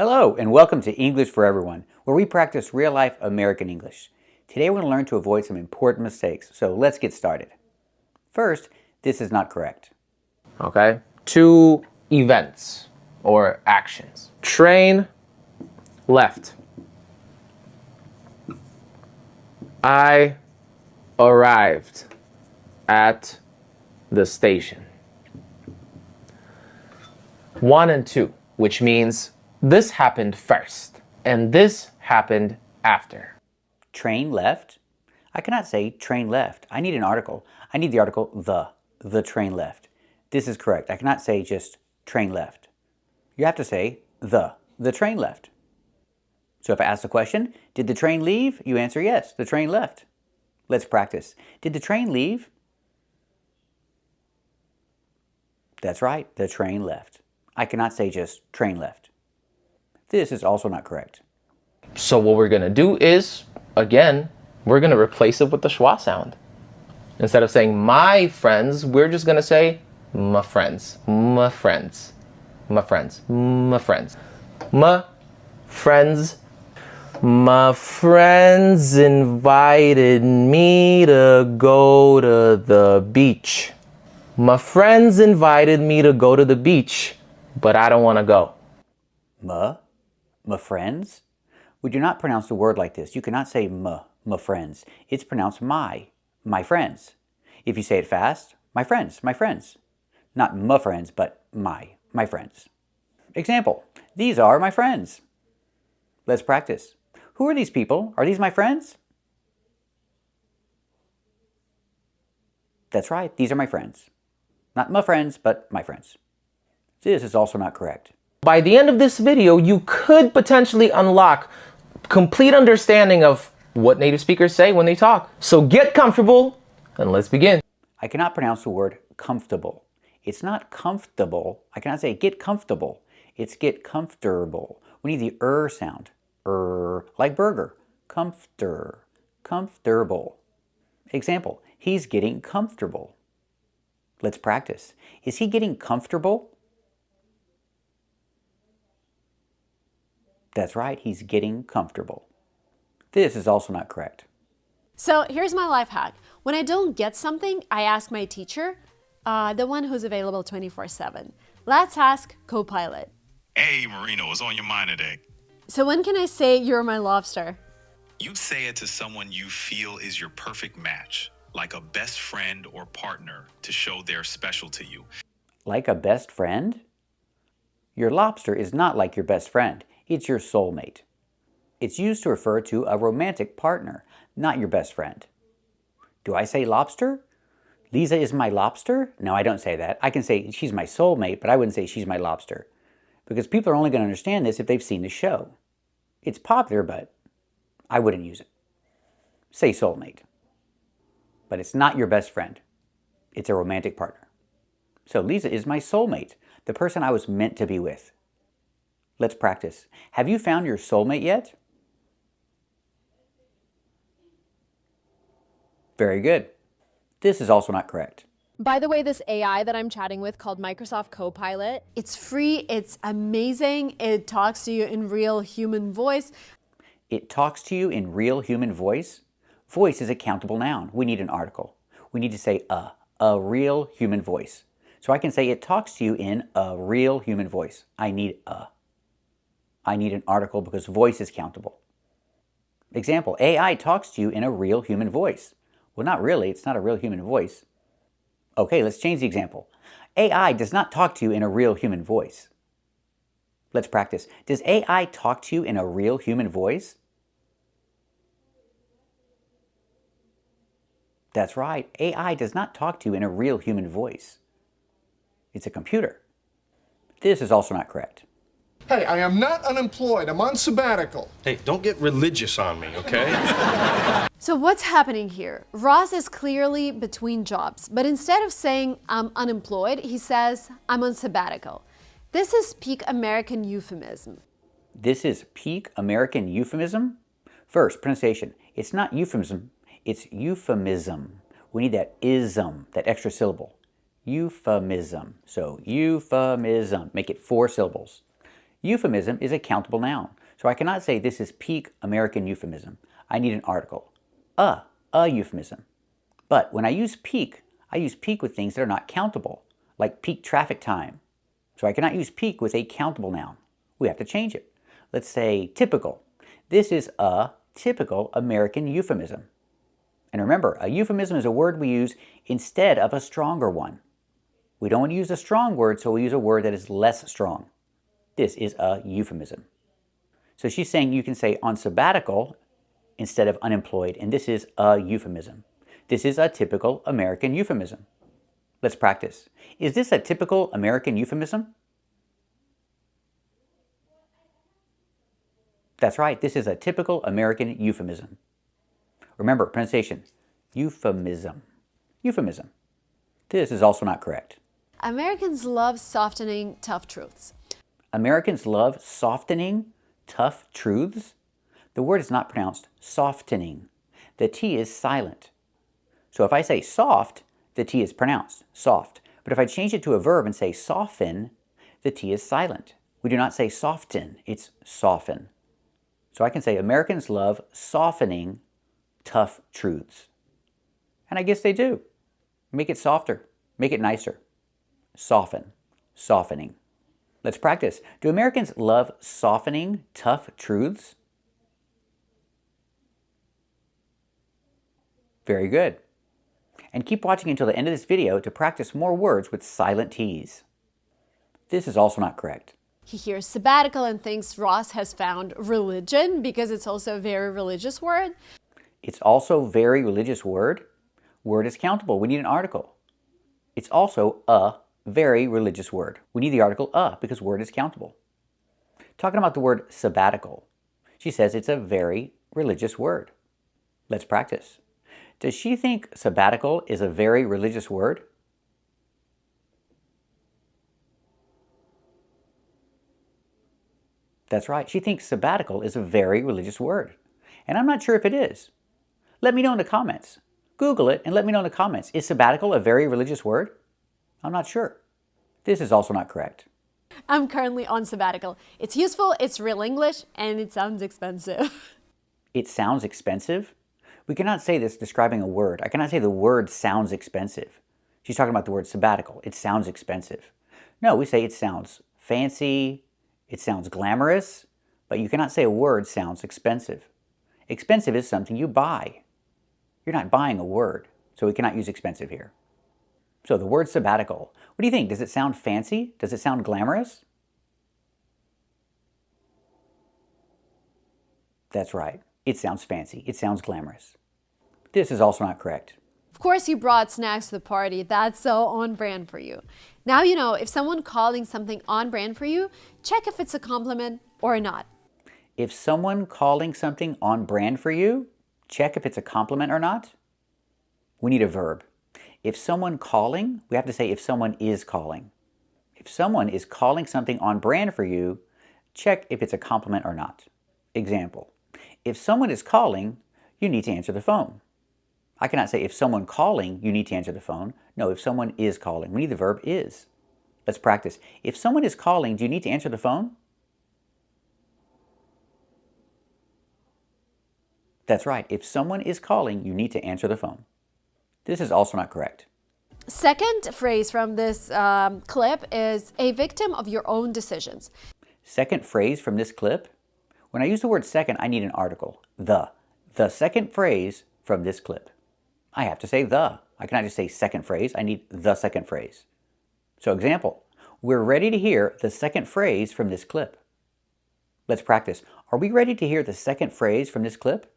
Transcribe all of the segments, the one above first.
Hello and welcome to English for Everyone, where we practice real-life American English. Today we're going to learn to avoid some important mistakes, so let's get started. First, this is not correct. Okay, two events or actions. Train left. I arrived at the station. 1 and 2, which means this happened first and this happened after. Train left. I cannot say train left. I need an article. I need the article the train left. This is correct. I cannot say just train left. You have to say the train left. So if I ask the question, did the train leave? You answer yes, the train left. Let's practice. Did the train leave? That's right, the train left. I cannot say just train left. This is also not correct. So what we're going to do is, again, we're going to replace it with the schwa sound. Instead of saying my friends, we're just going to say my friends, my friends, my friends, my friends, my friends. My friends invited me to go to the beach. My friends invited me to go to the beach, but I don't want to go. My friends? We do not pronounce the word like this. You cannot say my friends. It's pronounced my friends. If you say it fast, my friends. Not my friends, but my friends. Example, these are my friends. Let's practice. Who are these people? Are these my friends? That's right, these are my friends. Not my friends, but my friends. This is also not correct. By the end of this video, you could potentially unlock complete understanding of what native speakers say when they talk. So get comfortable and let's begin. I cannot pronounce the word comfortable. It's not comfortable. I cannot say get comfortable. It's get comfortable. We need the sound. Like burger. Comfortable. Example, he's getting comfortable. Let's practice. Is he getting comfortable? That's right, he's getting comfortable. This is also not correct. So here's my life hack. When I don't get something, I ask my teacher, the one who's available 24/7. Let's ask Copilot. Hey, Marina, what's on your mind today? So when can I say you're my lobster? You say it to someone you feel is your perfect match, like a best friend or partner, to show they're special to you. Like a best friend? Your lobster is not like your best friend. It's your soulmate. It's used to refer to a romantic partner, not your best friend. Do I say lobster? Lisa is my lobster? No, I don't say that. I can say she's my soulmate, but I wouldn't say she's my lobster. Because people are only going to understand this if they've seen the show. It's popular, but I wouldn't use it. Say soulmate. But it's not your best friend. It's a romantic partner. So Lisa is my soulmate, the person I was meant to be with. Let's practice. Have you found your soulmate yet? Very good. This is also not correct. By the way, this AI that I'm chatting with called Microsoft Copilot, It's free, it's amazing, it talks to you in real human voice. It talks to you in real human voice. Voice is a countable noun. We need an article. We need to say a real human voice. So I can say it talks to you in a real human voice. I need an article because voice is countable. Example, AI talks to you in a real human voice. Well, not really. It's not a real human voice. Okay, let's change the example. AI does not talk to you in a real human voice. Let's practice. Does AI talk to you in a real human voice? That's right. AI does not talk to you in a real human voice. It's a computer. This is also not correct. Hey, I am not unemployed. I'm on sabbatical. Hey, don't get religious on me, okay? So what's happening here? Ross is clearly between jobs, but instead of saying I'm unemployed, he says I'm on sabbatical. This is peak American euphemism. This is peak American euphemism? First, pronunciation. It's not euphemism, it's euphemism. We need that ism, that extra syllable. Euphemism. So euphemism. Make it 4 syllables. Euphemism is a countable noun, so I cannot say this is peak American euphemism. I need an article. A euphemism. But when I use peak with things that are not countable, like peak traffic time. So I cannot use peak with a countable noun. We have to change it. Let's say typical. This is a typical American euphemism. And remember, a euphemism is a word we use instead of a stronger one. We don't want to use a strong word, so we use a word that is less strong. This is a euphemism. So she's saying you can say on sabbatical instead of unemployed, and this is a euphemism. This is a typical American euphemism. Let's practice. Is this a typical American euphemism? That's right, this is a typical American euphemism. Remember, pronunciation, euphemism. Euphemism. This is also not correct. Americans love softening tough truths. Americans love softening tough truths. The word is not pronounced softening. The T is silent. So if I say soft, the T is pronounced soft. But if I change it to a verb and say soften, the T is silent. We do not say soften, it's soften. So I can say Americans love softening tough truths. And I guess they do. Make it softer. Make it nicer. Soften. Softening. Let's practice. Do Americans love softening tough truths? Very good. And keep watching until the end of this video to practice more words with silent T's. This is also not correct. He hears sabbatical and thinks Ross has found religion because it's also a very religious word. It's also very religious word. Word is countable. We need an article. It's also a very religious word. We need the article a because word is countable. Talking about the word sabbatical, she says it's a very religious word. Let's practice. Does she think sabbatical is a very religious word? That's right. She thinks sabbatical is a very religious word. And I'm not sure if it is. Let me know in the comments. Google it and let me know in the comments. Is sabbatical a very religious word? I'm not sure. This is also not correct. I'm currently on sabbatical. It's useful, it's real English, and it sounds expensive. It sounds expensive? We cannot say this describing a word. I cannot say the word sounds expensive. She's talking about the word sabbatical. It sounds expensive. No, we say it sounds fancy, it sounds glamorous, but you cannot say a word sounds expensive. Expensive is something you buy. You're not buying a word, so we cannot use expensive here. So the word sabbatical, what do you think? Does it sound fancy? Does it sound glamorous? That's right. It sounds fancy. It sounds glamorous. This is also not correct. Of course, you brought snacks to the party. That's so on brand for you. Now you know if someone calling something on brand for you, check if it's a compliment or not. If someone calling something on brand for you, check if it's a compliment or not. We need a verb. If someone calling, we have to say if someone is calling. If someone is calling something on brand for you, check if it's a compliment or not. Example, if someone is calling, you need to answer the phone. I cannot say if someone calling, you need to answer the phone. No, if someone is calling, we need the verb is. Let's practice. If someone is calling, do you need to answer the phone? That's right. If someone is calling, you need to answer the phone. This is also not correct. Second phrase from this clip is a victim of your own decisions. Second phrase from this clip. When I use the word second, I need an article. The second phrase from this clip. I have to say the. I cannot just say second phrase. I need the second phrase. So example, we're ready to hear the second phrase from this clip. Let's practice. Are we ready to hear the second phrase from this clip?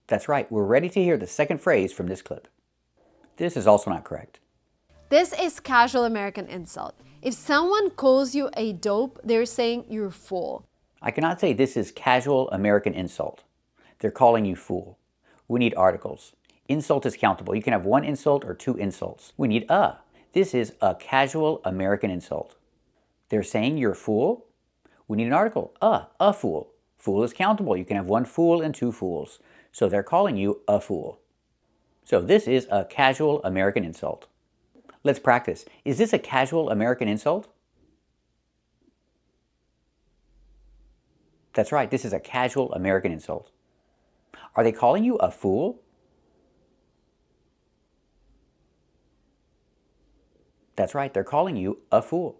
That's right, we're ready to hear the second phrase from this clip. This is also not correct. This is casual American insult. If someone calls you a dope, they're saying you're a fool. I cannot say this is casual American insult. They're calling you fool. We need articles. Insult is countable. You can have one insult or two insults. We need a. This is a casual American insult. They're saying you're a fool. We need an article. A fool. Fool is countable. You can have one fool and two fools. So they're calling you a fool. So this is a casual American insult. Let's practice. Is this a casual American insult? That's right, this is a casual American insult. Are they calling you a fool? That's right, they're calling you a fool.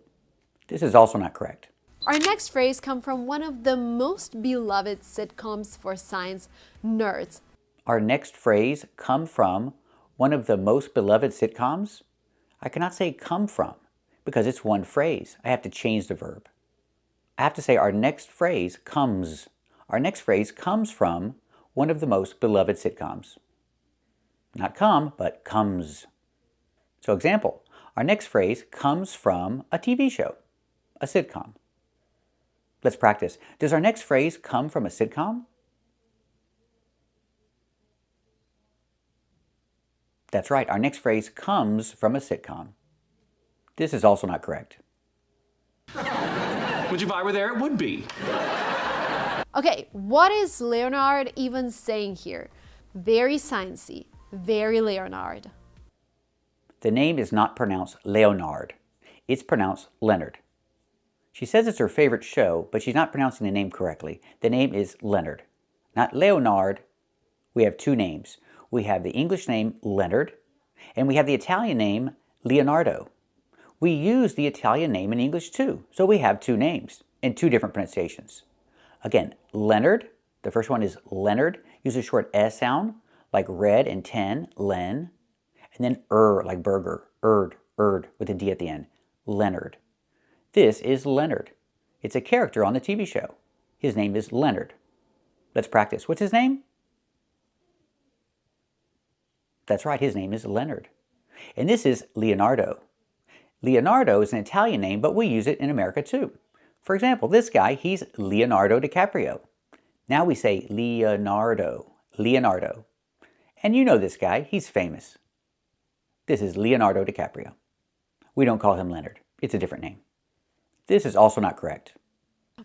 This is also not correct. Our next phrase comes from one of the most beloved sitcoms for science nerds. Our next phrase come from one of the most beloved sitcoms? I cannot say come from because it's one phrase. I have to change the verb. I have to say our next phrase comes. Our next phrase comes from one of the most beloved sitcoms. Not come, but comes. So example, our next phrase comes from a TV show, a sitcom. Let's practice. Does our next phrase come from a sitcom? That's right, our next phrase comes from a sitcom. This is also not correct. Which if I were there, it would be. Okay, what is Leonard even saying here? Very sciencey, very Leonard. The name is not pronounced Leonard. It's pronounced Leonard. She says it's her favorite show, but she's not pronouncing the name correctly. The name is Leonard, not Leonard. We have two names. We have the English name Leonard, and we have the Italian name Leonardo. We use the Italian name in English too, so we have two names and two different pronunciations. Again, Leonard, the first one is Leonard, use a short S sound, like red and 10, Len, and then like burger, erd, with a D at the end, Leonard. This is Leonard. It's a character on the TV show. His name is Leonard. Let's practice. What's his name? That's right, his name is Leonard. And this is Leonardo. Leonardo is an Italian name, but we use it in America too. For example, this guy, he's Leonardo DiCaprio. Now we say Leonardo. And you know this guy, he's famous. This is Leonardo DiCaprio. We don't call him Leonard. It's a different name. This is also not correct.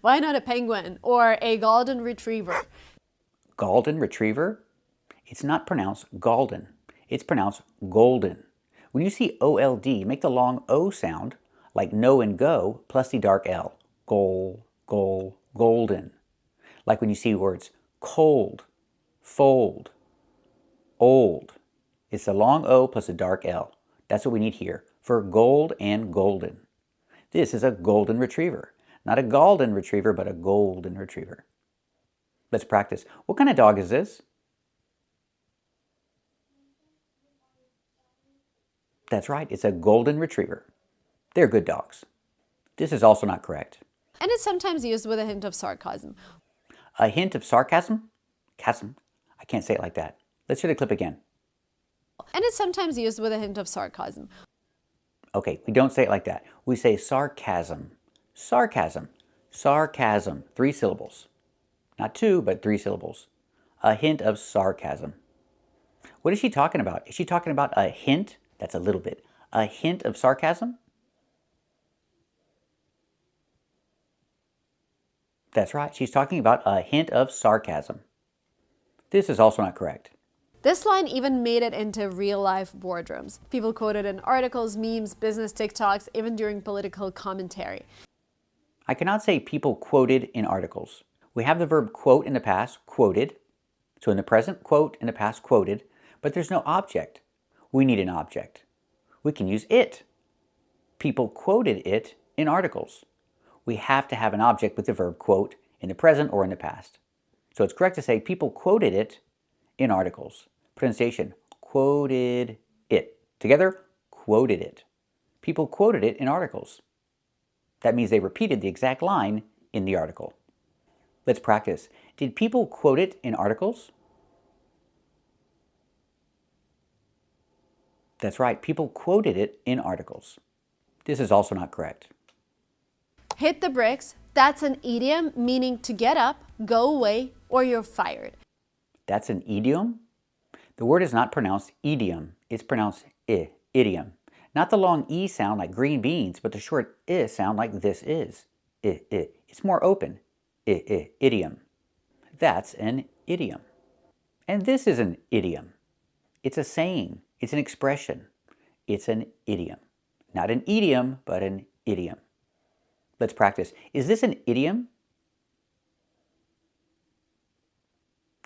Why not a penguin or a golden retriever? Golden retriever? It's not pronounced Galden. It's pronounced golden. When you see O-L-D, make the long O sound like no and go plus the dark L. Golden. Like when you see words cold, fold, old. It's the long O plus a dark L. That's what we need here for gold and golden. This is a golden retriever. Not a Galden retriever, but a golden retriever. Let's practice. What kind of dog is this? That's right, it's a golden retriever. They're good dogs. This is also not correct. And it's sometimes used with a hint of sarcasm. A hint of sarcasm? I can't say it like that. Let's hear the clip again. And it's sometimes used with a hint of sarcasm. Okay, we don't say it like that. We say sarcasm. Sarcasm. 3 syllables. Not 2, but 3 syllables. A hint of sarcasm. What is she talking about? Is she talking about a hint? That's a little bit. A hint of sarcasm? That's right, she's talking about a hint of sarcasm. This is also not correct. This line even made it into real-life boardrooms. People quoted in articles, memes, business TikToks, even during political commentary. I cannot say people quoted in articles. We have the verb quote in the past, quoted. So in the present, quote, in the past, quoted. But there's no object. We need an object. We can use it. People quoted it in articles. We have to have an object with the verb quote in the present or in the past. So it's correct to say people quoted it in articles. Pronunciation, quoted it. Together, quoted it. People quoted it in articles. That means they repeated the exact line in the article. Let's practice. Did people quote it in articles? That's right, people quoted it in articles. This is also not correct. Hit the bricks, that's an idiom meaning to get up, go away, or you're fired. That's an idiom? The word is not pronounced idiom, it's pronounced idiom. Not the long E sound like green beans, but the short I sound like this is. It's more open. Idiom. That's an idiom. And this is an idiom. It's a saying. It's an expression. It's an idiom. Not an idiom, but an idiom. Let's practice. Is this an idiom?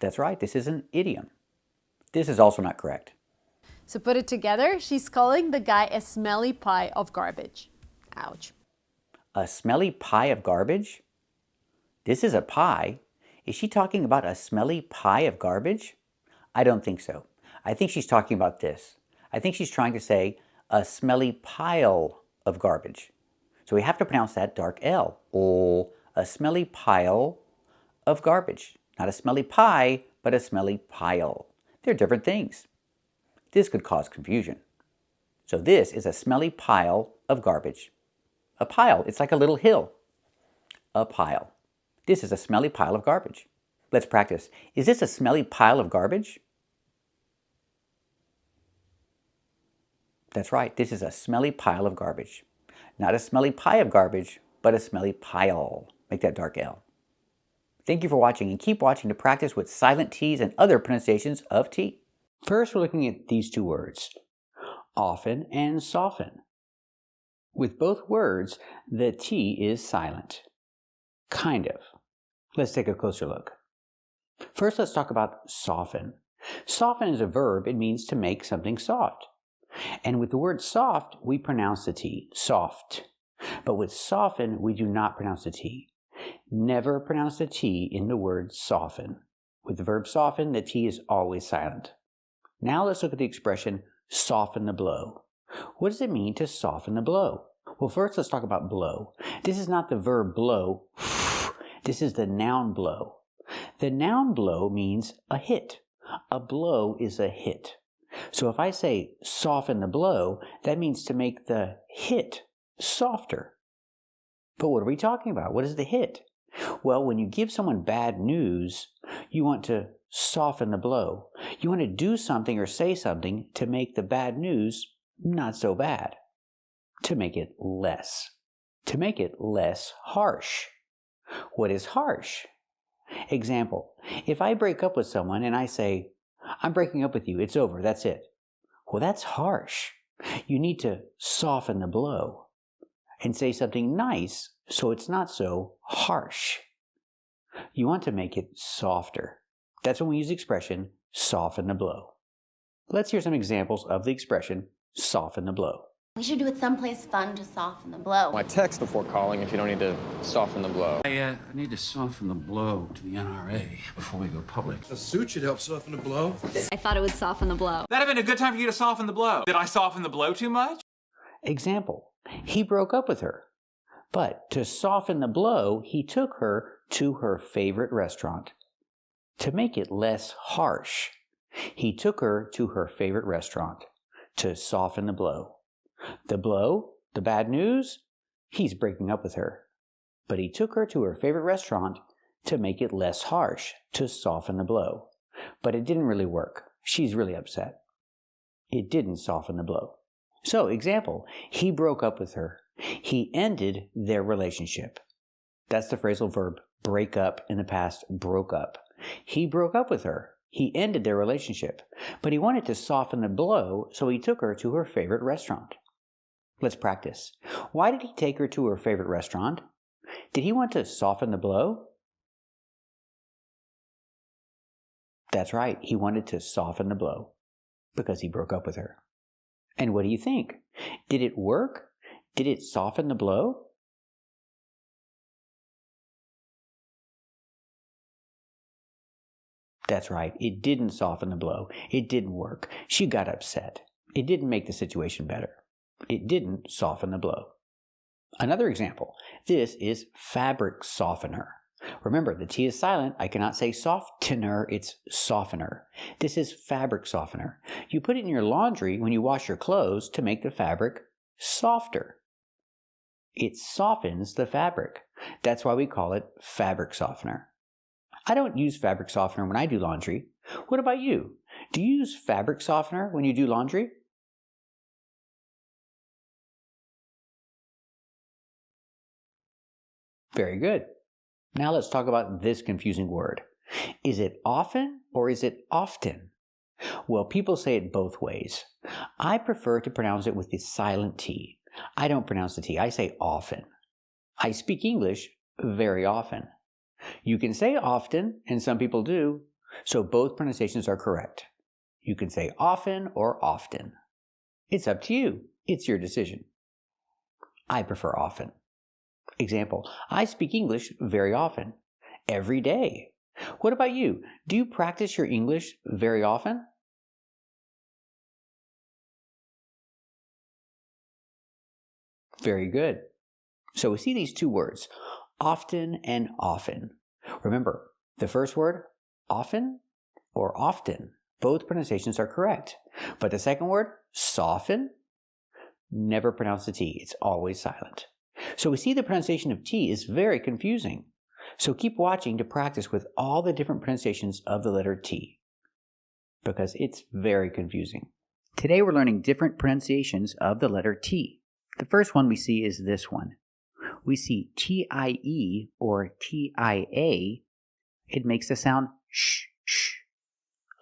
That's right, this is an idiom. This is also not correct. So put it together, she's calling the guy a smelly pile of garbage. Ouch. A smelly pie of garbage? This is a pie. Is she talking about a smelly pie of garbage? I don't think so. I think she's talking about this. I think she's trying to say a smelly pile of garbage. So we have to pronounce that dark L. Oh, a smelly pile of garbage. Not a smelly pie, but a smelly pile. They're different things. This could cause confusion. So this is a smelly pile of garbage. A pile, it's like a little hill. A pile. This is a smelly pile of garbage. Let's practice. Is this a smelly pile of garbage? That's right, this is a smelly pile of garbage. Not a smelly pie of garbage, but a smelly pile. Make that dark L. Thank you for watching, and keep watching to practice with silent T's and other pronunciations of T. First, we're looking at these two words, often and soften. With both words, the T is silent. Kind of. Let's take a closer look. First, let's talk about soften. Soften is a verb. It means to make something soft. And with the word soft, we pronounce the T, soft. But with soften, we do not pronounce the T. Never pronounce the T in the word soften. With the verb soften, the T is always silent. Now let's look at the expression soften the blow. What does it mean to soften the blow? Well, first let's talk about blow. This is not the verb blow. This is the noun blow. The noun blow means a hit. A blow is a hit. So if I say soften the blow, that means to make the hit softer. But what are we talking about? What is the hit? Well, when you give someone bad news, you want to soften the blow. You want to do something or say something to make the bad news not so bad. To make it less. To make it less harsh. What is harsh? Example, if I break up with someone and I say, I'm breaking up with you, it's over, that's it. Well, that's harsh. You need to soften the blow and say something nice so it's not so harsh. You want to make it softer. That's when we use the expression soften the blow. Let's hear some examples of the expression soften the blow. We should do it someplace fun to soften the blow. I text before calling if you don't need to soften the blow. I need to soften the blow to the NRA before we go public. A suit should help soften the blow. I thought it would soften the blow. That'd have been a good time for you to soften the blow. Did I soften the blow too much? Example, he broke up with her. But to soften the blow, he took her to her favorite restaurant. To make it less harsh, he took her to her favorite restaurant. To soften the blow. The blow, the bad news, he's breaking up with her. But he took her to her favorite restaurant to make it less harsh, to soften the blow. But it didn't really work. She's really upset. It didn't soften the blow. So, example, he broke up with her. He ended their relationship. That's the phrasal verb break up in the past, broke up. He broke up with her. He ended their relationship. But he wanted to soften the blow, so he took her to her favorite restaurant. Let's practice. Why did he take her to her favorite restaurant? Did he want to soften the blow? That's right, he wanted to soften the blow because he broke up with her. And what do you think? Did it work? Did it soften the blow? That's right, it didn't soften the blow. It didn't work. She got upset. It didn't make the situation better. It didn't soften the blow. Another example, this is fabric softener. Remember, the T is silent. I cannot say softener, it's softener. This is fabric softener. You put it in your laundry when you wash your clothes to make the fabric softer. It softens the fabric. That's why we call it fabric softener. I don't use fabric softener when I do laundry. What about you? Do you use fabric softener when you do laundry? Very good. Now let's talk about this confusing word. Is it often or is it often? Well, people say it both ways. I prefer to pronounce it with the silent T. I don't pronounce the T. I say often. I speak English very often. You can say often, and some people do, so both pronunciations are correct. You can say often or often. It's up to you. It's your decision. I prefer often. Example, I speak English very often. Every day. What about you? Do you practice your English very often? Very good. So we see these two words, often and often. Remember, the first word, often or often, both pronunciations are correct. But the second word, soften, never pronounce the T. It's always silent. So we see the pronunciation of T is very confusing. So keep watching to practice with all the different pronunciations of the letter T, because it's very confusing. Today we're learning different pronunciations of the letter T. The first one we see is this one. We see T-I-E or T-I-A. It makes the sound sh, sh,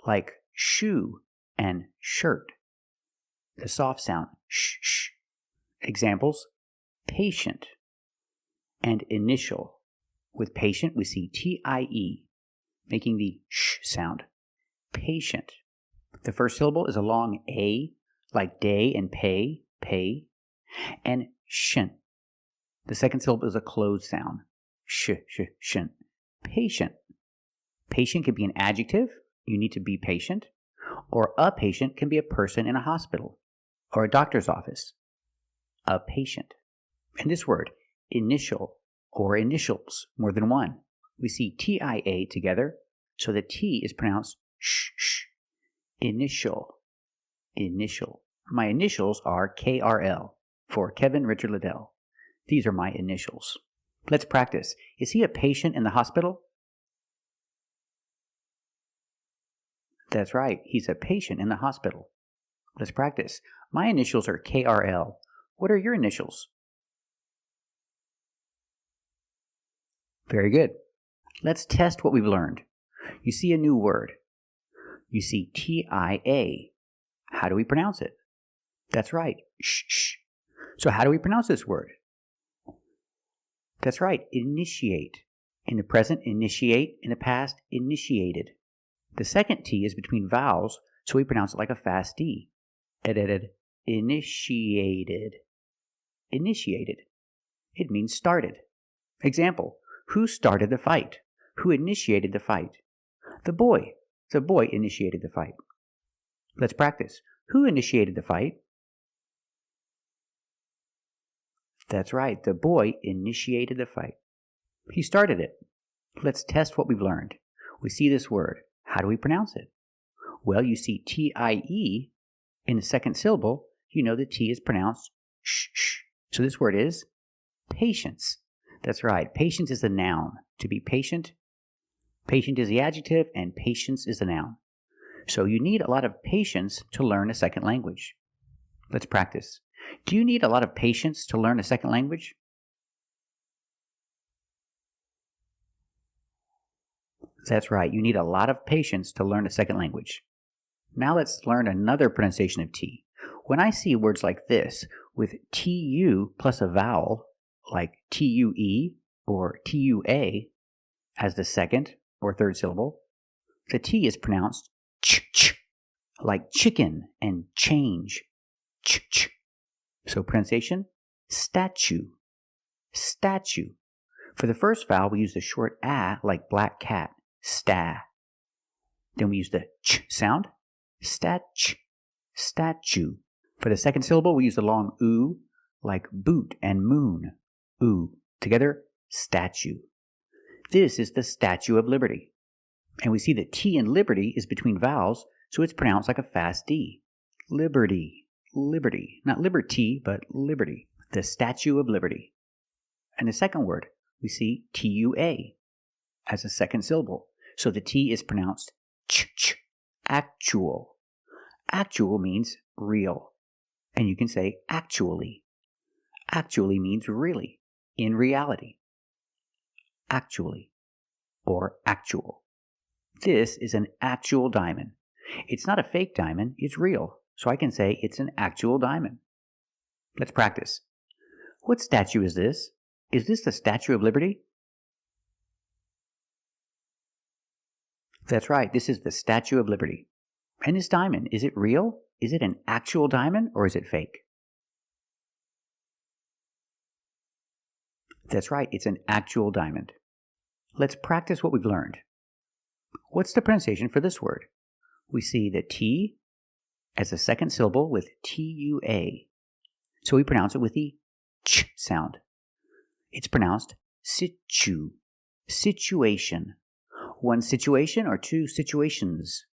like shoe and shirt. The soft sound sh, sh. Examples, patient and initial. With patient, we see T-I-E, making the sh sound. Patient. The first syllable is a long A, like day and pay, pay, and shin. The second syllable is a closed sound. Sh, sh, shin. Patient. Patient can be an adjective. You need to be patient. Or a patient can be a person in a hospital or a doctor's office. A patient. And this word, initial or initials, more than one. We see T-I-A together, so the T is pronounced sh, sh. Initial. Initial. My initials are KRL, for Kevin Richard Liddell. These are my initials. Let's practice. Is he a patient in the hospital? That's right, he's a patient in the hospital. Let's practice. My initials are KRL. What are your initials? Very good. Let's test what we've learned. You see a new word. You see T-I-A. How do we pronounce it? That's right, sh, sh. So how do we pronounce this word? That's right, initiate. In the present, initiate. In the past, initiated. The second T is between vowels, so we pronounce it like a fast D. Initiated. Initiated. It means started. Example, who started the fight? Who initiated the fight? The boy. The boy initiated the fight. Let's practice. Who initiated the fight? That's right, the boy initiated the fight. He started it. Let's test what we've learned. We see this word. How do we pronounce it? Well, you see T-I-E in the second syllable. You know the T is pronounced sh, sh. So this word is patience. That's right, patience is the noun. To be patient, patient is the adjective, and patience is the noun. So you need a lot of patience to learn a second language. Let's practice. Do you need a lot of patience to learn a second language? That's right, you need a lot of patience to learn a second language. Now let's learn another pronunciation of T. When I see words like this with TU plus a vowel, like TUE or TUA, as the second or third syllable, the T is pronounced ch-ch, like chicken and change, ch-ch. So pronunciation, statue, statue. For the first vowel, we use the short A like black cat, sta. Then we use the ch sound, statch, statue. For the second syllable, we use the long oo like boot and moon, oo. Together, statue. This is the Statue of Liberty. And we see that T in liberty is between vowels, so it's pronounced like a fast D. Liberty, liberty. Not liberty, but liberty. The Statue of Liberty. And the second word, we see T-U-A as a second syllable. So the T is pronounced ch-ch, actual. Actual means real. And you can say actually. Actually means really, in reality. Actually, or actual. This is an actual diamond. It's not a fake diamond, it's real. So I can say it's an actual diamond. Let's practice. What statue is this? Is this the Statue of Liberty? That's right, this is the Statue of Liberty. And this diamond, is it real? Is it an actual diamond or is it fake? That's right, it's an actual diamond. Let's practice what we've learned. What's the pronunciation for this word? We see the T as a second syllable with T-U-A. So we pronounce it with the ch sound. It's pronounced situ, situation. One situation or two situations.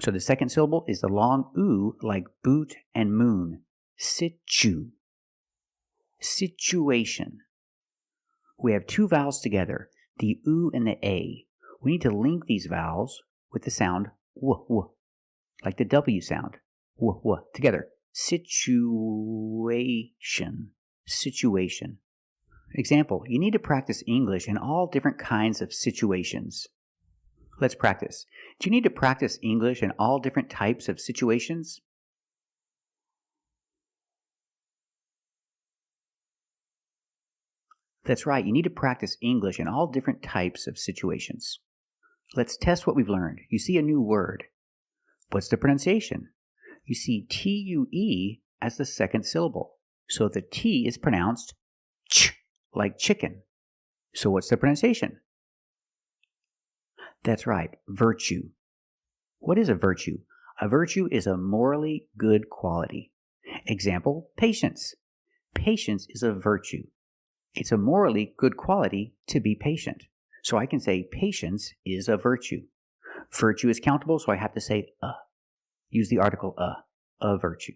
So the second syllable is the long oo like boot and moon. Situ, situation. We have two vowels together, the oo and the a. We need to link these vowels with the sound w, w, like the W sound. W, w, together. Situation, situation. Example, you need to practice English in all different kinds of situations. Let's practice. Do you need to practice English in all different types of situations? That's right, you need to practice English in all different types of situations. Let's test what we've learned. You see a new word. What's the pronunciation? You see T-U-E as the second syllable. So the T is pronounced ch, like chicken. So what's the pronunciation? That's right, virtue. What is a virtue? A virtue is a morally good quality. Example, patience. Patience is a virtue. It's a morally good quality to be patient. So I can say patience is a virtue. Virtue is countable, so I have to say a. Use the article a virtue.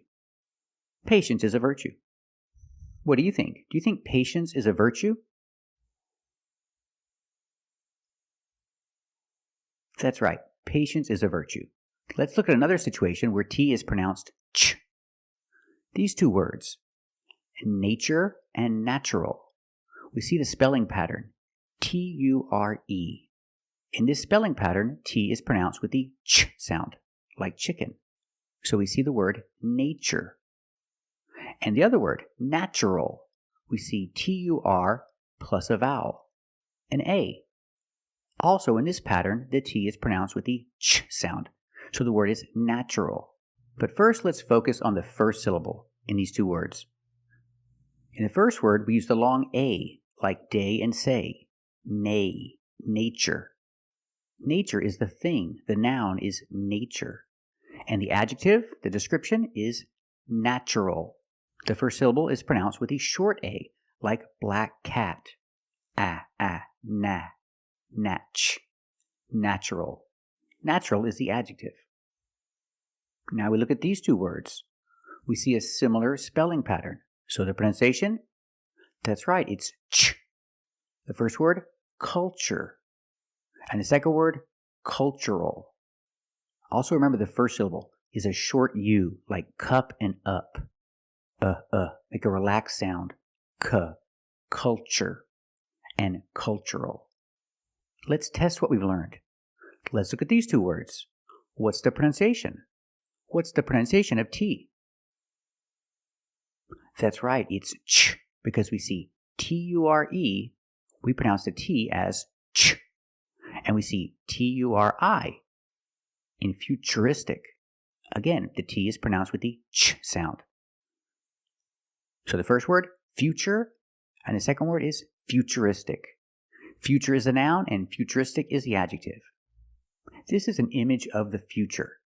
Patience is a virtue. What do you think? Do you think patience is a virtue? That's right, patience is a virtue. Let's look at another situation where T is pronounced ch. These two words, nature and natural. We see the spelling pattern, T-U-R-E. In this spelling pattern, T is pronounced with the ch sound, like chicken. So we see the word nature. And the other word, natural, we see T-U-R plus a vowel, an A. Also in this pattern, the T is pronounced with the ch sound. So the word is natural. But first, let's focus on the first syllable in these two words. In the first word, we use the long A, like day and say. Nay, nature. Nature is the thing. The noun is nature. And the adjective, the description, is natural. The first syllable is pronounced with a short A, like black cat. Na, natch. Natural. Natural is the adjective. Now we look at these two words. We see a similar spelling pattern. So the pronunciation, that's right, it's ch. The first word, culture. And the second word, cultural. Also remember the first syllable is a short U, like cup and up. Make a relaxed sound. Culture, and cultural. Let's test what we've learned. Let's look at these two words. What's the pronunciation? What's the pronunciation of T? That's right, it's ch, because we see T-U-R-E, we pronounce the T as ch. And we see T-U-R-I in futuristic. Again, the T is pronounced with the ch sound. So the first word, future, and the second word is futuristic. Future is the noun and futuristic is the adjective. This is an image of the future,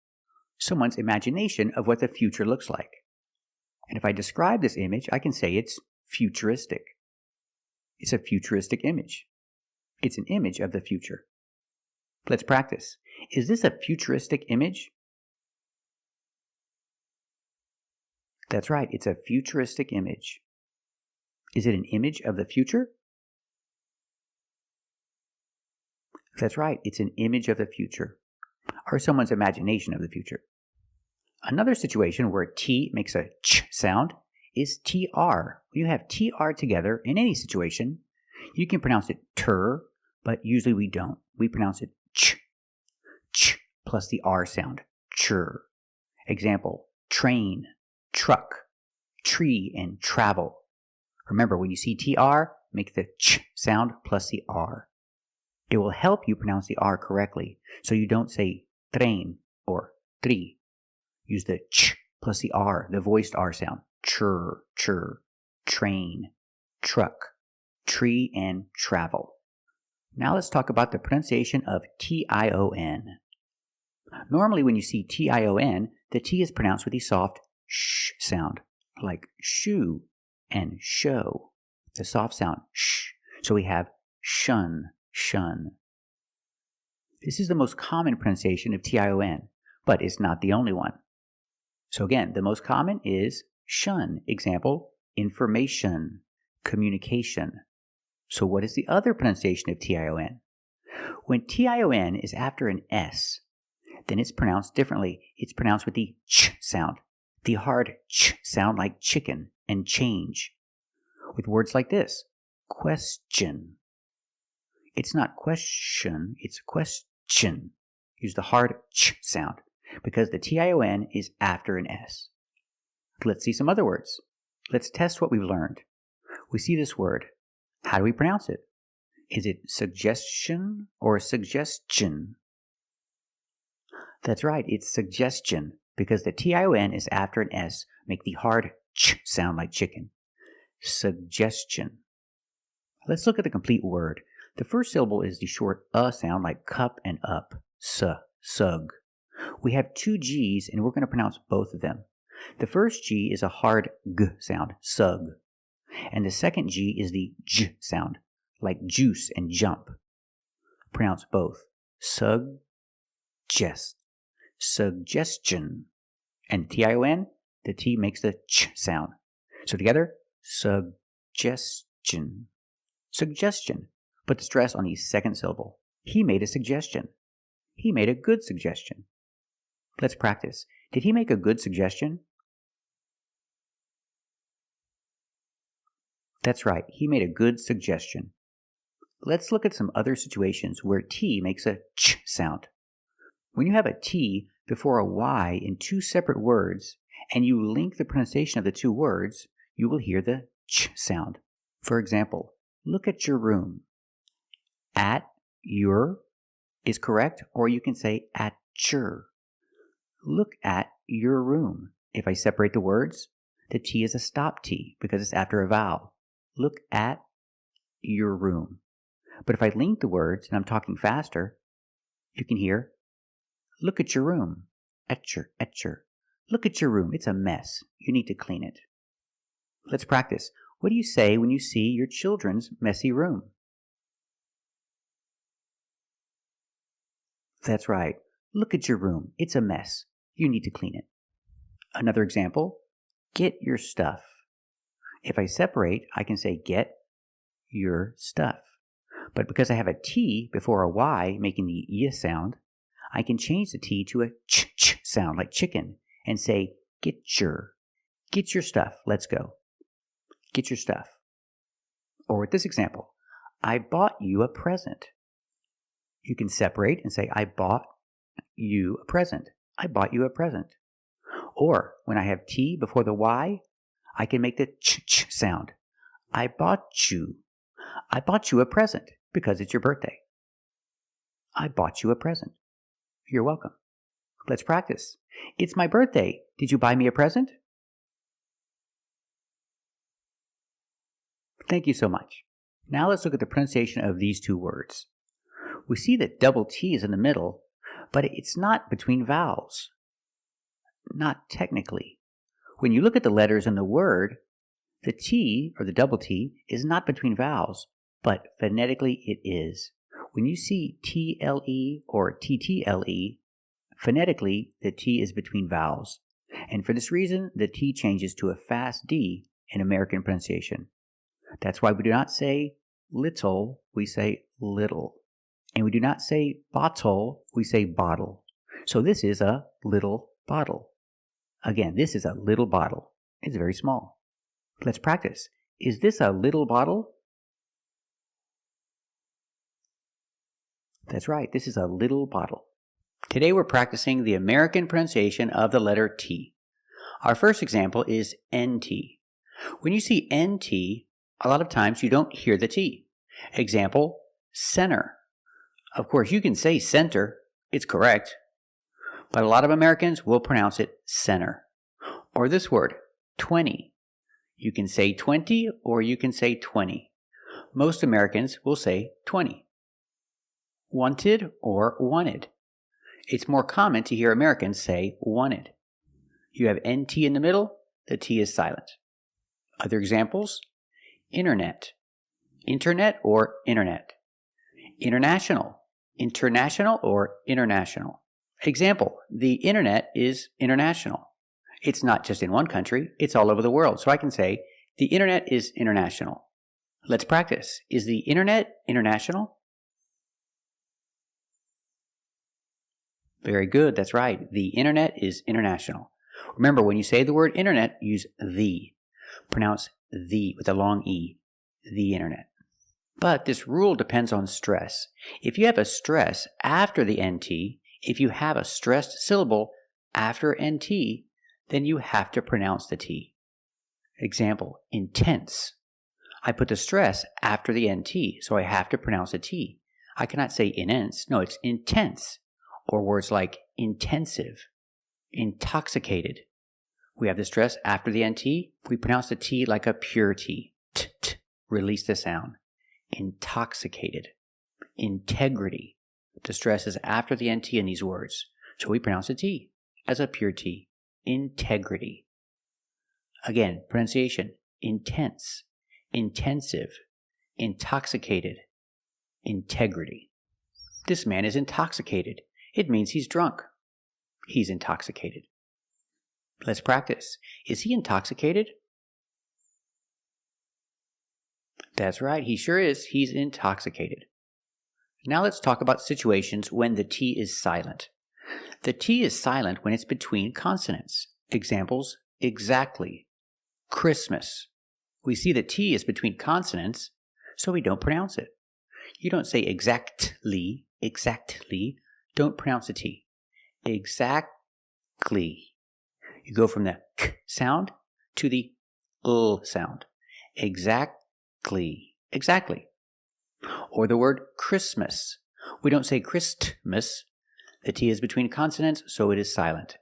someone's imagination of what the future looks like. And if I describe this image, I can say it's futuristic. It's a futuristic image. It's an image of the future. Let's practice. Is this a futuristic image? That's right, it's a futuristic image. Is it an image of the future? That's right, it's an image of the future, or someone's imagination of the future. Another situation where T makes a ch sound is TR. When you have TR together in any situation, you can pronounce it ter, but usually we don't. We pronounce it ch plus the R sound, chur. Example, train, truck, tree, and travel. Remember, when you see TR, make the ch sound plus the R. It will help you pronounce the R correctly, so you don't say train or tri. Use the ch plus the R, the voiced R sound. Chur, chur, train, truck, tree, and travel. Now let's talk about the pronunciation of T-I-O-N. Normally when you see T-I-O-N, the T is pronounced with the soft sh sound, like shoe and show. The soft sound sh. So we have shun, shun. This is the most common pronunciation of T-I-O-N, but it's not the only one. So again, the most common is shun. Example, information, communication. So what is the other pronunciation of T-I-O-N? When T-I-O-N is after an S, then it's pronounced differently. It's pronounced with the ch sound, the hard ch sound like chicken and change. With words like this, question. It's not question, it's question. Use the hard ch sound because the T-I-O-N is after an S. Let's see some other words. Let's test what we've learned. We see this word. How do we pronounce it? Is it suggestion or suggestion? That's right, it's suggestion because the T-I-O-N is after an S. Make the hard ch sound like chicken. Suggestion. Let's look at the complete word. The first syllable is the short sound like cup and up. Sug. We have two G's and we're going to pronounce both of them. The first G is a hard G sound, sug. And the second G is the J sound, like juice and jump. Pronounce both. Suggest. Suggestion. And T-I-O-N, the T makes the ch sound. So together, suggestion. Suggestion. Put the stress on the second syllable. He made a suggestion. He made a good suggestion. Let's practice. Did he make a good suggestion? That's right, he made a good suggestion. Let's look at some other situations where T makes a ch sound. When you have a T before a Y in two separate words, and you link the pronunciation of the two words, you will hear the ch sound. For example, look at your room. At your is correct, or you can say at your. Look at your room. If I separate the words, the T is a stop T because it's after a vowel. Look at your room. But if I link the words and I'm talking faster, you can hear, look at your room. At your. Look at your room. It's a mess. You need to clean it. Let's practice. What do you say when you see your children's messy room? That's right. Look at your room. It's a mess. You need to clean it. Another example, get your stuff. If I separate, I can say get your stuff. But because I have a T before a Y making the Y sound, I can change the T to a ch sound like chicken and say get your stuff. Let's go. Get your stuff. Or with this example, I bought you a present. You can separate and say I bought you a present. I bought you a present. Or when I have T before the Y, I can make the ch sound. I bought you a present because it's your birthday. I bought you a present. You're welcome. Let's practice. It's my birthday. Did you buy me a present? Thank you so much. Now let's look at the pronunciation of these two words. We see that double T is in the middle, but it's not between vowels. Not technically. When you look at the letters in the word, the T, or the double T, is not between vowels, but phonetically it is. When you see TLE or TTLE, phonetically the T is between vowels. And for this reason, the T changes to a fast D in American pronunciation. That's why we do not say little, we say little. And we do not say bottle, we say bottle. So this is a little bottle. Again, this is a little bottle. It's very small. Let's practice. Is this a little bottle? That's right, this is a little bottle. Today we're practicing the American pronunciation of the letter T. Our first example is NT. When you see NT, a lot of times you don't hear the T. Example, center. Of course, you can say center. It's correct. But a lot of Americans will pronounce it center. Or this word, 20. You can say 20 or you can say 20. Most Americans will say 20. Wanted or wanted. It's more common to hear Americans say wanted. You have NT in the middle, the T is silent. Other examples, internet. Internet or internet. International. International or international. Example, the internet is international. It's not just in one country, it's all over the world. So I can say, the internet is international. Let's practice. Is the internet international? Very good, that's right. The internet is international. Remember, when you say the word internet, use the. Pronounce the with a long E. The internet. But this rule depends on stress. If you have a stress after the NT, if you have a stressed syllable after NT, then you have to pronounce the T. Example, intense. I put the stress after the NT, so I have to pronounce a T. I cannot say immense. No, it's intense. Or words like intensive, intoxicated. We have the stress after the NT. We pronounce the T like a pure T. T. Release the sound. Intoxicated. Integrity. The stress is after the NT in these words. So we pronounce the T as a pure T. Integrity. Again, pronunciation. Intense. Intensive. Intoxicated. Integrity. This man is intoxicated. It means he's drunk. He's intoxicated. Let's practice. Is he intoxicated? That's right, he sure is. He's intoxicated. Now let's talk about situations when the T is silent. The T is silent when it's between consonants. Examples, exactly. Christmas. We see the T is between consonants, so we don't pronounce it. You don't say exactly, exactly. Don't pronounce the T. Exactly. You go from the k sound to the l sound. Exactly. Exactly. Or the word Christmas. We don't say Christmas. The T is between consonants, so it is silent.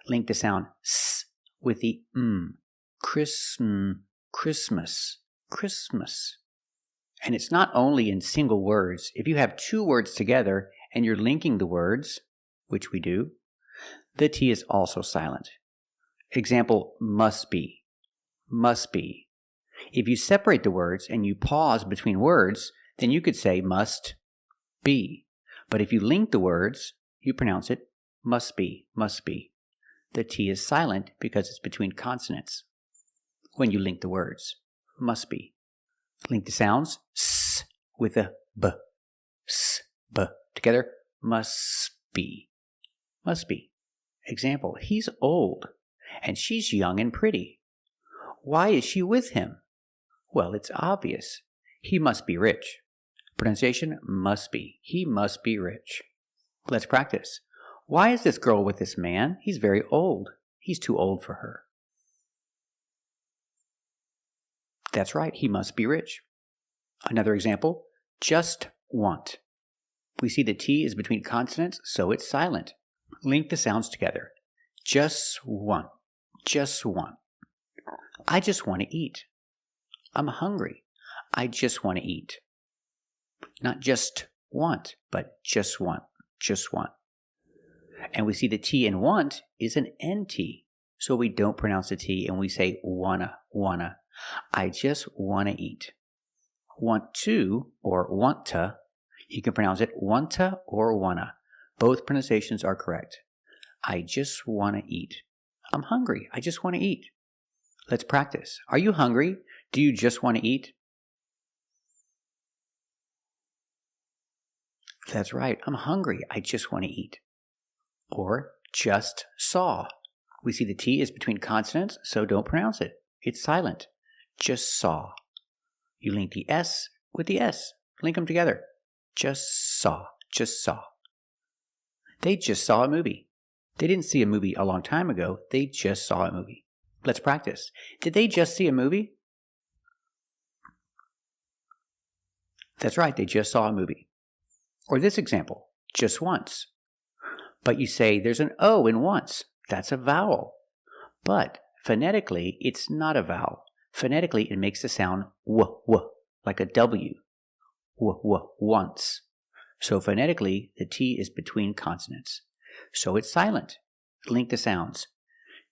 Link the sound s with the m. Christmas. Christmas. And it's not only in single words. If you have two words together and you're linking the words, which we do, the T is also silent. Example, must be. Must be. If you separate the words and you pause between words, then you could say must be. But if you link the words, you pronounce it must be, must be. The T is silent because it's between consonants. When you link the words, must be. Link the sounds s with a b. S, b. Together, must be. Must be. Example, he's old and she's young and pretty. Why is she with him? Well, it's obvious. He must be rich. Pronunciation, must be. He must be rich. Let's practice. Why is this girl with this man? He's very old. He's too old for her. That's right, he must be rich. Another example, just want. We see the T is between consonants, so it's silent. Link the sounds together. Just want. Just want. I just want to eat. I'm hungry. I just want to eat. Not just want, but just want. Just want. And we see the T in want is an NT. So we don't pronounce the T and we say wanna, wanna. I just want to eat. Want to or want to, you can pronounce it wanta or wanna. Both pronunciations are correct. I just want to eat. I'm hungry. I just want to eat. Let's practice. Are you hungry? Do you just want to eat? That's right. I'm hungry. I just want to eat. Or just saw. We see the T is between consonants, so don't pronounce it. It's silent. Just saw. You link the S with the S. Link them together. Just saw. Just saw. They just saw a movie. They didn't see a movie a long time ago. They just saw a movie. Let's practice. Did they just see a movie? That's right, they just saw a movie. Or this example, just once. But you say there's an O in once. That's a vowel. But phonetically, it's not a vowel. Phonetically, it makes the sound w, like a W. W, once. So phonetically, the T is between consonants. So it's silent. Link the sounds.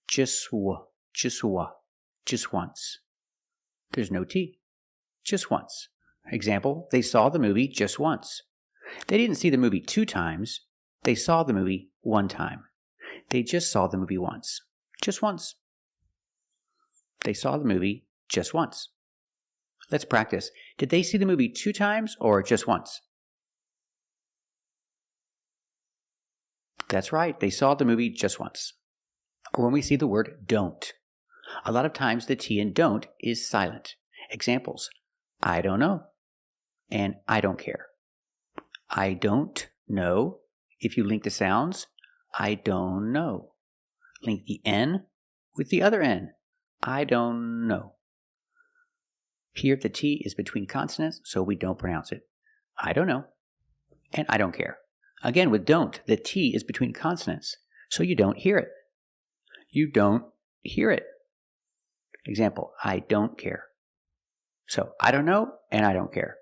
Just once. There's no T. Just once. Example, they saw the movie just once. They didn't see the movie 2 times. They saw the movie 1 time. They just saw the movie once. Just once. They saw the movie just once. Let's practice. Did they see the movie 2 times or just once? That's right. They saw the movie just once. Or when we see the word don't. A lot of times the T in don't is silent. Examples, I don't know and I don't care. I don't know. If you link the sounds, I don't know. Link the N with the other N. I don't know. Here the T is between consonants, so we don't pronounce it. I don't know and I don't care. Again, with don't, the T is between consonants, so you don't hear it. You don't hear it. Example, I don't care. So, I don't know and I don't care.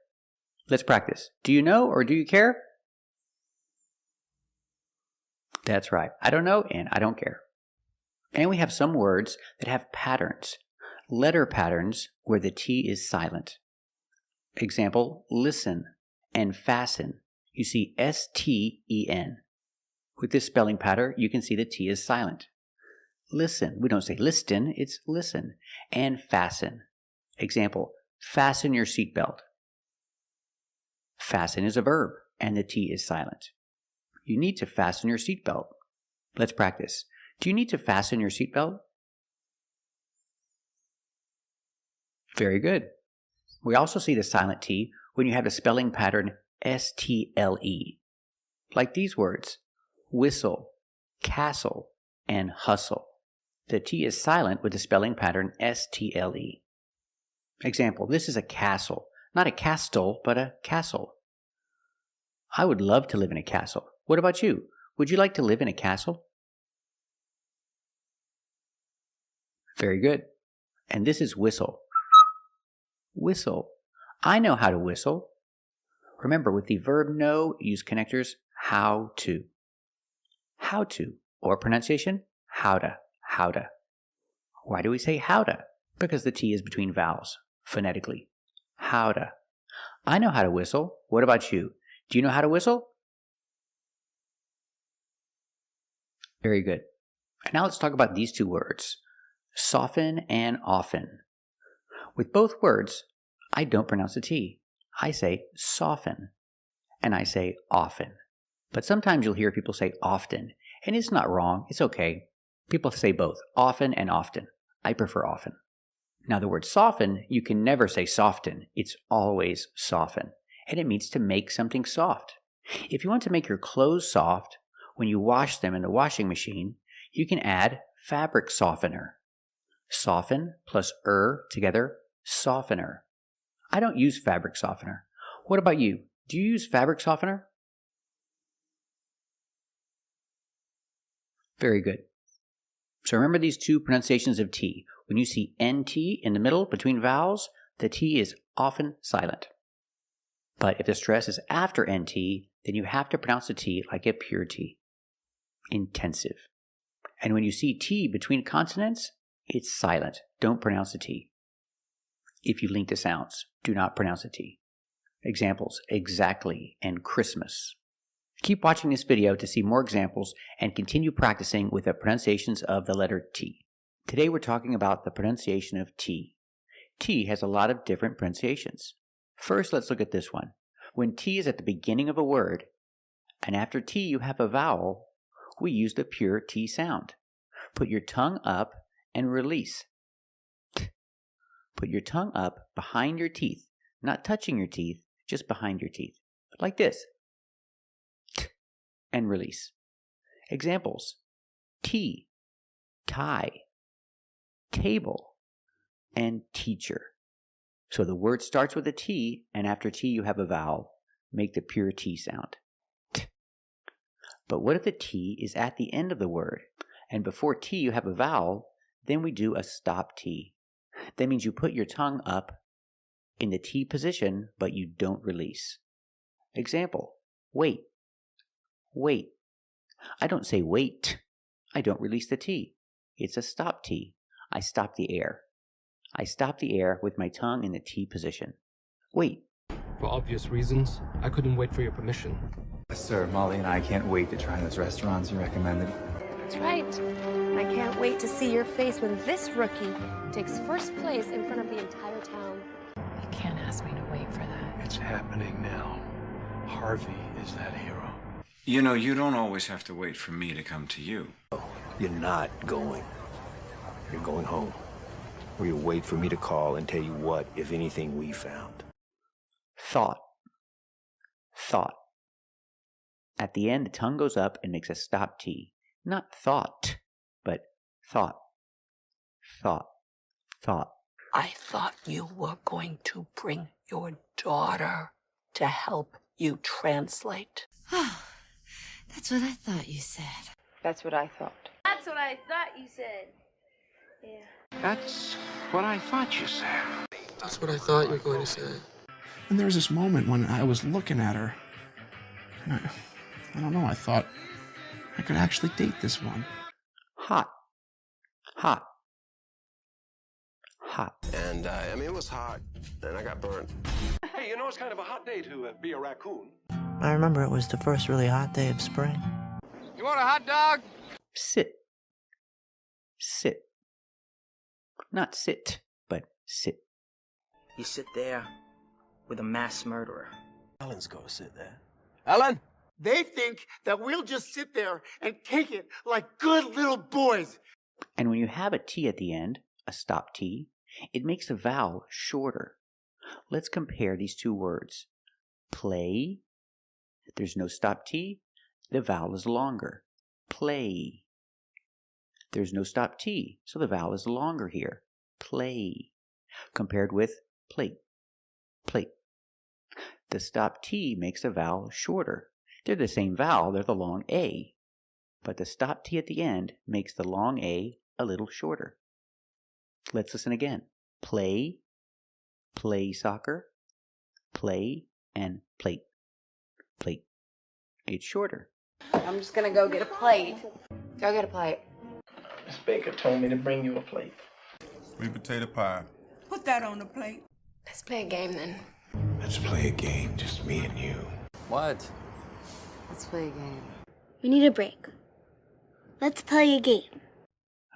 Let's practice. Do you know or do you care? That's right. I don't know and I don't care. And we have some words that have patterns. Letter patterns where the T is silent. Example, listen and fasten. You see S-T-E-N. With this spelling pattern, you can see the T is silent. Listen. We don't say listen, it's listen. And fasten. Example, fasten your seatbelt. Fasten is a verb, and the T is silent. You need to fasten your seatbelt. Let's practice. Do you need to fasten your seatbelt? Very good. We also see the silent T when you have the spelling pattern S-T-L-E. Like these words, whistle, castle, and hustle. The T is silent with the spelling pattern S-T-L-E. Example, this is a castle. Not a castle, but a castle. I would love to live in a castle. What about you? Would you like to live in a castle? Very good. And this is whistle. Whistle. I know how to whistle. Remember, with the verb know, use connectors how to. How to. Or pronunciation, howda, howda. Why do we say howda? Because the T is between vowels, phonetically. Howda. I know how to whistle. What about you? Do you know how to whistle? Very good. And now let's talk about these 2 words, soften and often. With both words, I don't pronounce the T. I say soften, and I say often. But sometimes you'll hear people say often, and it's not wrong. It's okay. People say both, often and often. I prefer often. Now the word soften, you can never say soften. It's always soften, and it means to make something soft. If you want to make your clothes soft, when you wash them in the washing machine, you can add fabric softener. Soften plus together, softener. I don't use fabric softener. What about you? Do you use fabric softener? Very good. So remember these 2 pronunciations of T. When you see NT in the middle between vowels, the T is often silent. But if the stress is after NT, then you have to pronounce the T like a pure T. Intensive. And when you see T between consonants, it's silent. Don't pronounce the T. If you link the sounds, do not pronounce the T. Examples, exactly and Christmas. Keep watching this video to see more examples and continue practicing with the pronunciations of the letter T. Today we're talking about the pronunciation of T. T has a lot of different pronunciations. First, let's look at this one. When T is at the beginning of a word, and after T you have a vowel, we use the pure T sound. Put your tongue up and release. T. Put your tongue up behind your teeth, not touching your teeth, just behind your teeth. Like this. T. And release. Examples. Tea, tie, table, and teacher. So the word starts with a T, and after T you have a vowel. Make the pure T sound. T. But what if the T is at the end of the word, and before T you have a vowel? Then we do a stop T. That means you put your tongue up in the T position, but you don't release. Example, wait, wait. I don't say wait. I don't release the T. It's a stop T. I stop the air. I stop the air with my tongue in the T position. Wait. For obvious reasons, I couldn't wait for your permission. Sir, Molly and I can't wait to try those restaurants you recommended. That's right. I can't wait to see your face when this rookie takes first place in front of the entire town. You can't ask me to wait for that. It's happening now. Harvey is that hero. You know, you don't always have to wait for me to come to you. You're not going. You're going home. Or you wait for me to call and tell you what, if anything, we found. Thought. Thought. At the end, the tongue goes up and makes a stop T. Not thought, but thought. Thought. Thought. I thought you were going to bring your daughter to help you translate. Oh, that's what I thought you said. That's what I thought. That's what I thought you said. Yeah. That's what I thought you said. That's what I thought you were going to say. And there was this moment when I was looking at her, and I don't know, I thought I could actually date this one. Hot. Hot. Hot. And, I mean, it was hot, and I got burnt. Hey, you know it's kind of a hot day to be a raccoon. I remember it was the first really hot day of spring. You want a hot dog? Sit. Sit. Not sit, but sit. You sit there with a mass murderer. Ellen's gonna sit there. Ellen? They think that we'll just sit there and take it like good little boys. And when you have a T at the end, a stop T, it makes the vowel shorter. Let's compare these two words. Play. If there's no stop T, the vowel is longer. Play. There's no stop T, so the vowel is longer here. Play. Compared with plate. Plate. The stop T makes the vowel shorter. They're the same vowel, they're the long A. But the stop T at the end makes the long A a little shorter. Let's listen again. Play, play soccer, play, and plate. Plate. It's shorter. I'm just gonna go get a plate. Go get a plate. Miss Baker told me to bring you a plate. Sweet potato pie. Put that on the plate. Let's play a game then. Let's play a game, just me and you. What? Let's play a game. We need a break. Let's play a game.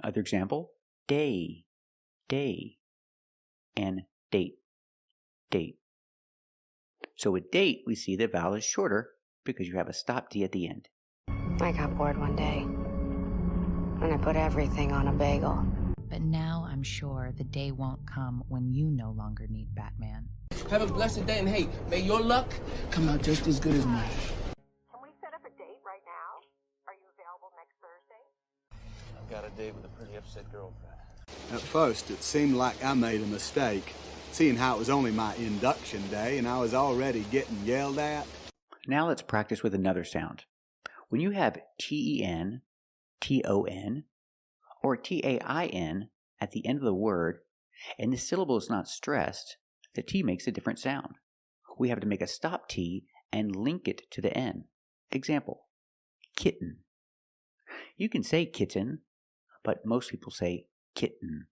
Other example, day, day, and date, date. So with date, we see the vowel is shorter because you have a stop T at the end. I got bored one day, and I put everything on a bagel. But now I'm sure the day won't come when you no longer need Batman. Have a blessed day, and hey, may your luck come out just as good as mine. Can we set up a date right now? Are you available next Thursday? I've got a date with a pretty upset girlfriend. At first, it seemed like I made a mistake, seeing how it was only my induction day and I was already getting yelled at. Now let's practice with another sound. When you have T-E-N, T-O-N, or T-A-I-N at the end of the word, and the syllable is not stressed, the T makes a different sound. We have to make a stop T and link it to the N. Example, kitten. You can say kitten, but most people say kitten.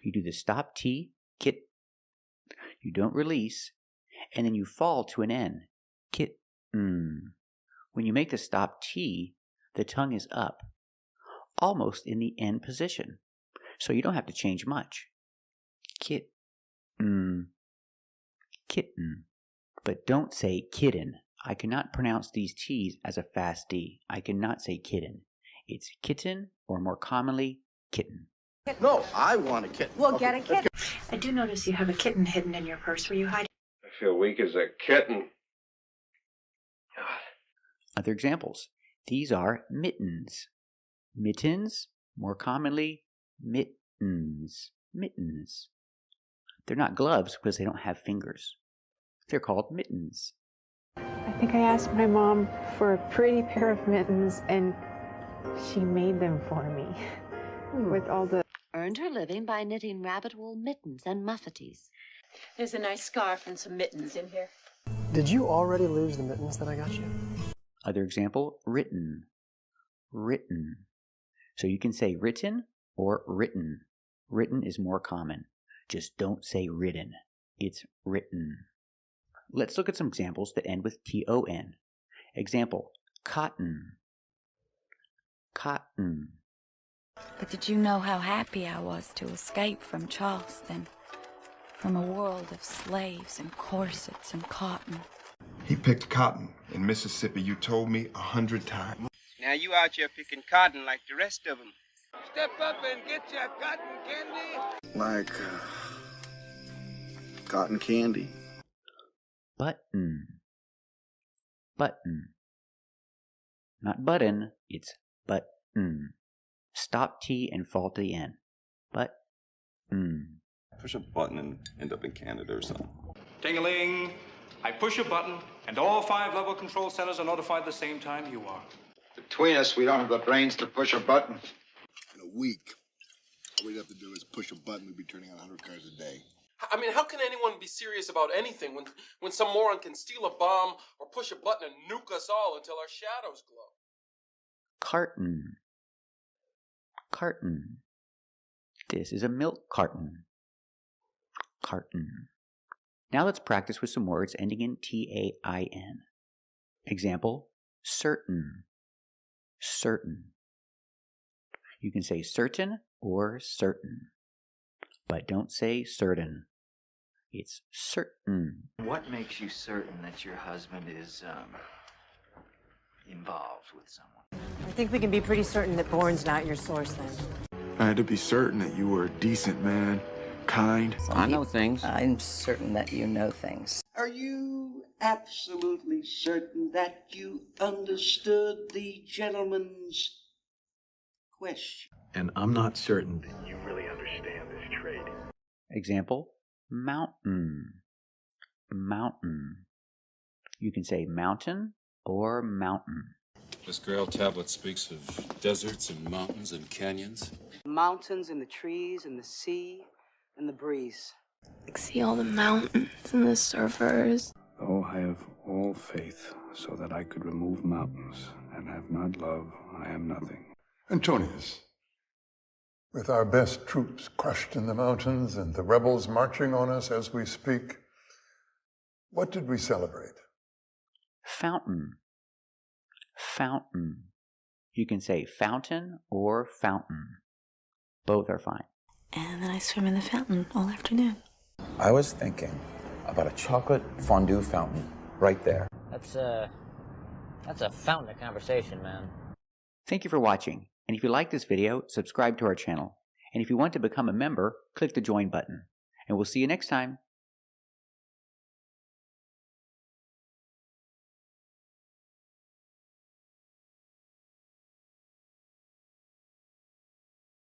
You do the stop T, kit. You don't release, and then you fall to an N. Kitten. When you make the stop T, the tongue is up, almost in the N position, so you don't have to change much. Kitten. Kitten. But don't say kitten. I cannot pronounce these T's as a fast D. I cannot say kitten. It's kitten, or more commonly, kitten. No, I want a kitten. We'll get a kitten. I do notice you have a kitten hidden in your purse. Were you hiding? I feel weak as a kitten. Other examples. These are mittens. Mittens, more commonly, mittens. mittens. Mittens. They're not gloves because they don't have fingers. They're called mittens. I think I asked my mom for a pretty pair of mittens, and she made them for me with all the... Earned her living by knitting rabbit wool mittens and muffetees. There's a nice scarf and some mittens in here. Did you already lose the mittens that I got you? Other example, written. Written. So you can say written or written. Written is more common. Just don't say written. It's written. Let's look at some examples that end with T-O-N. Example, cotton. Cotton. But did you know how happy I was to escape from Charleston? From a world of slaves and corsets and cotton. He picked cotton in Mississippi, you told me 100 times. Now you out here picking cotton like the rest of them. Step up and get your cotton candy. Like cotton candy. Button. Button. Not button, it's button. Stop T and fall to the N. Button. Push a button and end up in Canada or something. Ting-a-ling. I push a button, and all 5 level control centers are notified the same time you are. Between us, we don't have the brains to push a button. In a week, all we'd have to do is push a button, we'd be turning out 100 cars a day. I mean, how can anyone be serious about anything when some moron can steal a bomb or push a button and nuke us all until our shadows glow? Carton. Carton. This is a milk carton. Carton. Now let's practice with some words ending in T-A-I-N. Example, certain. Certain. You can say certain or certain, but don't say certain. It's certain. What makes you certain that your husband is involved with someone? I think we can be pretty certain that Bourne's not your source then. I had to be certain that you were a decent man, kind. I know things. I'm certain that you know things. Are you absolutely certain that you understood the gentleman's question? And I'm not certain that you really understand this trade. Example, mountain. Mountain. You can say mountain or mountain. This Grail tablet speaks of deserts and mountains and canyons. Mountains and the trees and the sea and the breeze. See all the mountains and the surfers. Oh, I have all faith so that I could remove mountains, and have not love, I am nothing. Antonius, with our best troops crushed in the mountains and the rebels marching on us as we speak, what did we celebrate? Fountain. Fountain. You can say fountain or fountain. Both are fine. And then I swim in the fountain all afternoon. I was thinking about a chocolate fondue fountain right there. That's a fountain of conversation, man. Thank you for watching. And if you like this video, subscribe to our channel. And if you want to become a member, click the join button. And we'll see you next time.